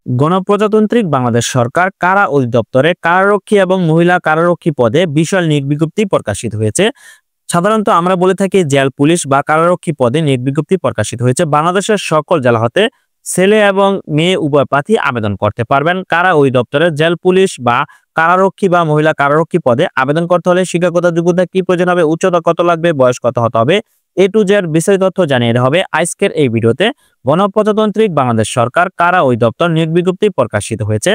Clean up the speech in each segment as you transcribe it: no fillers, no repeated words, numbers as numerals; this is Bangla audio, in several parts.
গণপ্রজাতন্ত্রী বাংলাদেশ সরকার কারা অধিদপ্তরে কারারক্ষী এবং মহিলা কারারক্ষী পদে বিশাল নিয়োগ বিজ্ঞপ্তি প্রকাশিত হয়েছে। সাধারণত আমরা বলে থাকি জেল পুলিশ বা কারারক্ষী পদে নিয়োগ বিজ্ঞপ্তি প্রকাশিত হয়েছে। বাংলাদেশের সকল জেলা হতে ছেলে এবং মেয়ে উভয় প্রার্থী আবেদন করতে পারবেন। কারা অধিদপ্তরে জেল পুলিশ বা কারারক্ষী বা মহিলা কারারক্ষী পদে আবেদন করতে হলে শিক্ষাগত যোগ্যতা কি প্রয়োজন হবে, উচ্চতা কত লাগবে, বয়স কত হতে হবে, এ টু জেড বিস্তারিত তথ্য জানিয়ে দেওয়া হবে আজকের এই ভিডিওতে। গণপ্রজাতন্ত্রী বাংলাদেশ সরকার কারা অধিদপ্তর নিয়োগ বিজ্ঞপ্তি প্রকাশিত হয়েছে।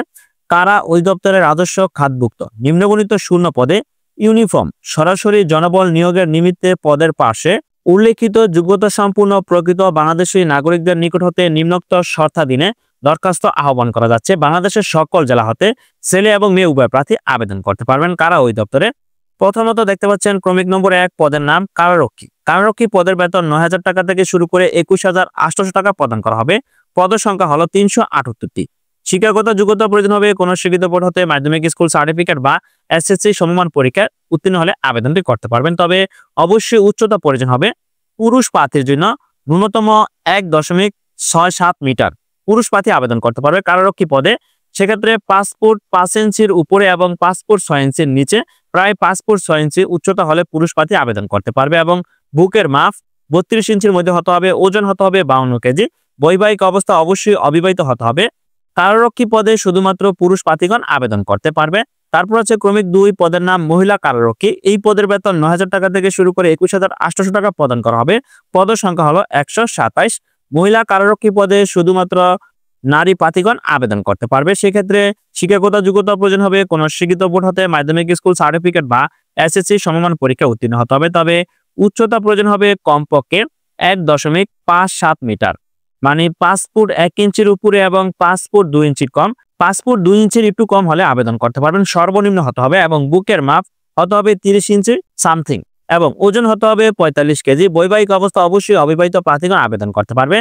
কারা অধিদপ্তরের রাজস্ব খাতভুক্ত নিম্নবর্ণিত শূন্য পদে ইউনিফর্ম সরাসরি জনবল নিয়োগের নিমিত্তে পদের পাশে উল্লেখিত যোগ্যতা সম্পূর্ণ প্রকৃত বাংলাদেশী নাগরিকদের নিকট হতে নিম্নোক্ত শর্তাধীনে দরখাস্ত আহ্বান করা যাচ্ছে। বাংলাদেশের সকল জেলা হতে ছেলে এবং মেয়ে উভয় প্রার্থী আবেদন করতে পারবেন কারা অধিদপ্তরে। প্রথমত দেখতে পাচ্ছেন ক্রমিক নম্বর 1 পদের নাম কারারক্ষী। কারারক্ষী পদের বেতন 9,000 টাকা থেকে শুরু করে 21,800 টাকা প্রদান করা হবে। পদের সংখ্যা হলো 378টি। শিক্ষাগত যোগ্যতা প্রয়োজন হবে কোন স্বীকৃত বোর্ড হতে মাধ্যমিক স্কুল সার্টিফিকেট বা এসএসসি সমমান পরীক্ষায় উত্তীর্ণ হলে আবেদনটি করতে পারবেন। তবে অবশ্যই উচ্চতা প্রয়োজন হবে পুরুষ প্রার্থীর জন্য ন্যূনতম 1.67 মিটার পুরুষ প্রার্থী আবেদন করতে পারবে কারারক্ষী পদে। সেক্ষেত্রে 5 ফুট 5 ইঞ্চির উপরে এবং 5 ফুট 6 ইঞ্চির নিচে প্রায় 5 ফুট 6 ইঞ্চি উচ্চতা হলে পুরুষ প্রার্থী আবেদন করতে পারবে এবং বুকের মাপ 32 ইঞ্চির মধ্যে হতে হবে, ওজন হতে হবে 52 কেজি, বৈবাহিক অবস্থা অবশ্যই অবিবাহিত হতে হবে। কারারক্ষী পদে শুধুমাত্র পুরুষ প্রার্থীগণ আবেদন করতে পারবে। তারপর আছে ক্রমিক 2 পদের নাম মহিলা কারারক্ষী। এই পদের বেতন 9,000 টাকা থেকে শুরু করে 21,800 টাকা প্রদান করা হবে। পদের সংখ্যা হলো 127। মহিলা কারারক্ষী পদে শুধুমাত্র নারী প্রার্থীগণ আবেদন করতে পারবে। সেক্ষেত্রে শিক্ষাগত যোগ্যতা প্রয়োজন হবে কোন স্বীকৃত বোর্ড হতে মাধ্যমিক স্কুল সার্টিফিকেট বা এসএসসি সমমান পরীক্ষা উত্তীর্ণ হতে হবে। তবে উচ্চতা প্রয়োজন হবে কমপক্ষে 1.57 মিটার, মানে 5 ফুট 1 ইঞ্চির উপরে এবং 5 ফুট 2 ইঞ্চির কম। 5 ফুট 2 ইঞ্চির একটু কম হলে আবেদন করতে পারবেন। সর্বনিম্ন হতে হবে এবং বুকের মাপ হতে হবে 30 ইঞ্চি সামথিং এবং ওজন হতে হবে 45 কেজি। বৈবাহিক অবস্থা অবশ্যই অবিবাহিত প্রার্থীগণ আবেদন করতে পারবে।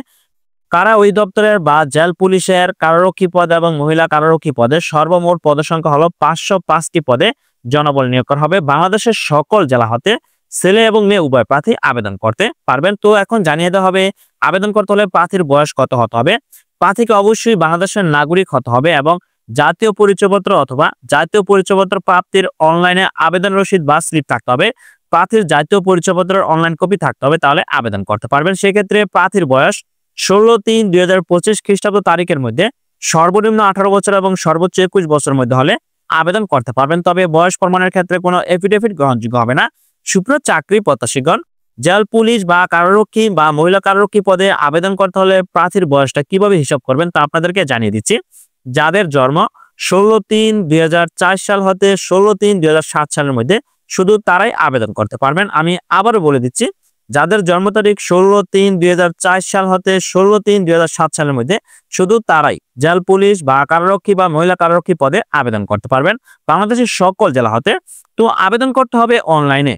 কারা অধিদপ্তরের বা জেল পুলিশের কারারক্ষী পদ এবং মহিলা কারারক্ষী পদে সর্বমোট পদের সংখ্যা হলো 505টি পদে জনবল নিয়োগ করা হবে। বাংলাদেশের সকল জেলা হতে ছেলে এবং মেয়ে উভয় প্রার্থী আবেদন করতে পারবেন। তো এখন জানিয়ে দেওয়া হবে আবেদন করতে হলে প্রার্থীর বয়স কত হতে হবে। প্রার্থীকে অবশ্যই বাংলাদেশের নাগরিক হতে হবে এবং জাতীয় পরিচয়পত্র অথবা জাতীয় পরিচয়পত্র প্রাপ্তির অনলাইনে আবেদন রসিদ বা স্লিপ থাকতে হবে। প্রার্থীর জাতীয় পরিচয়পত্রের অনলাইন কপি থাকতে হবে, তাহলে আবেদন করতে পারবেন। সেক্ষেত্রে প্রার্থীর বয়স 16/3/2025 খ্রিস্টাব্দ তারিখের মধ্যে সর্বনিম্ন 18 বছর এবং সর্বোচ্চ 21 বছরের মধ্যে হলে আবেদন করতে পারবেন। তবে বয়স প্রমাণের ক্ষেত্রে কোনো এফিডেভিট গ্রহণযোগ্য হবে না। সুপ্রিয় চাকরি প্রত্যাশীগণ, জেল পুলিশ বা কারারক্ষী বা মহিলা কারারক্ষী পদে আবেদন করতে হলে প্রার্থীর বয়সটা কিভাবে হিসাব করবেন তা আপনাদেরকে জানিয়ে দিচ্ছি। যাদের জন্ম 16/3/2004 সাল হতে 16/3/2007 সালের মধ্যে শুধু তারাই আবেদন করতে পারবেন। আমি আবারও বলে দিচ্ছি, যাদের জন্ম তারিখ 16/3/2004 সাল হতে 16/3/2007 সালের মধ্যে শুধু তারাই জেল পুলিশ বা কারারক্ষী বা মহিলা কারারক্ষী পদে আবেদন করতে পারবেন বাংলাদেশের সকল জেলা হতে। তো আবেদন করতে হবে অনলাইনে।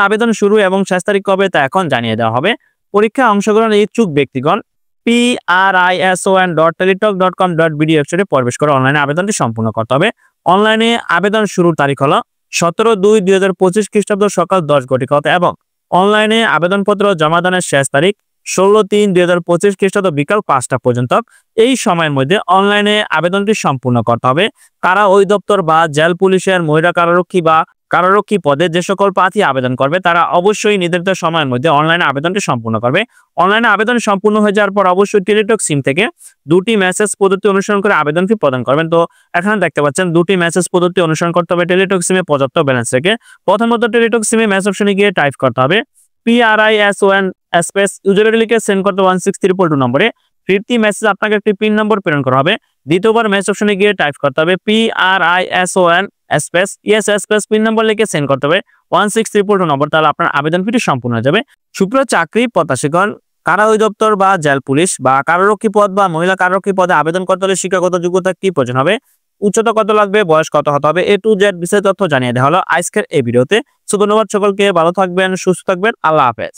আবেদন শুরু এবং শেষ তারিখ কবে তা এখন জানিয়ে দেওয়া হবে। পরীক্ষায় অংশগ্রহণের ইচ্ছুক ব্যক্তিগণ prison.teletalk.com.bd ওয়েবসাইটে প্রবেশ করে অনলাইনে আবেদনটি সম্পূর্ণ করতে হবে। অনলাইনে আবেদন শুরুর তারিখ হলো 17/2/2025 খ্রিস্টাব্দ সকাল 10 ঘটিকা হতে এবং অনলাইনে আবেদনপত্র জমা দানের শেষ তারিখ 16/3/2025 খ্রিস্টাব্দ বিকাল 5টা পর্যন্ত। এই সময়ের মধ্যে অনলাইনে আবেদনটি সম্পূর্ণ করতে হবে। কারা অধিদপ্তর বা জেল পুলিশের মহিলা কারারক্ষী বা কারারক্ষী পদে যে সকল প্রার্থী আবেদন করবে তারা অবশ্যই নির্ধারিত সময়ের মধ্যে অনলাইনে আবেদনটি সম্পূর্ণ করবে। অনলাইনে আবেদন সম্পূর্ণ হয়ে যাওয়ার পর অবশ্যই টেলিটক সিম থেকে 2টি মেসেজ পদ্ধতি অনুসরণ করে আবেদনটি প্রদান করবেন। তো এখানে দেখতে পাচ্ছেন 2টি মেসেজ পদ্ধতি অনুসরণ করতে হবে টেলিটক সিমে পর্যাপ্ত ব্যালেন্স রেখে। প্রথমত টেলিটক সিমে মেসেজ অপশনে গিয়ে টাইপ করতে হবে PRISON স্পেস ইউজার আইডি লিখে সেন্ড করতে 16322 নম্বরে। ফিরতি মেসেজ আপনাকে একটি পিন নম্বর প্রেরণ করা হবে। দ্বিতীয়বার মেসেজ অপশনে গিয়ে টাইপ করতে হবে PRISON space ES space pin number লিখে সেন্ড করতে হবে 16322 নম্বর। তাহলে আপনার আবেদন ফিটি সম্পূর্ণ হয়ে যাবে। সুপ্রিয় চাকরি প্রত্যাশীগণ, কারা অধিদপ্তর বা জেল পুলিশ বা কারারক্ষী পদ বা মহিলা কারারক্ষী পদে আবেদন করতে হলে শিক্ষাগত যোগ্যতা কি প্রয়োজন হবে, উচ্চতা কত লাগবে, বয়স কত হতে হবে, এ টু জেড বিস্তারিত তথ্য জানিয়ে দেওয়া হলো আজকের এই ভিডিওতে। ধন্যবাদ সকলকে, ভালো থাকবেন, সুস্থ থাকবেন, আল্লাহ হাফেজ।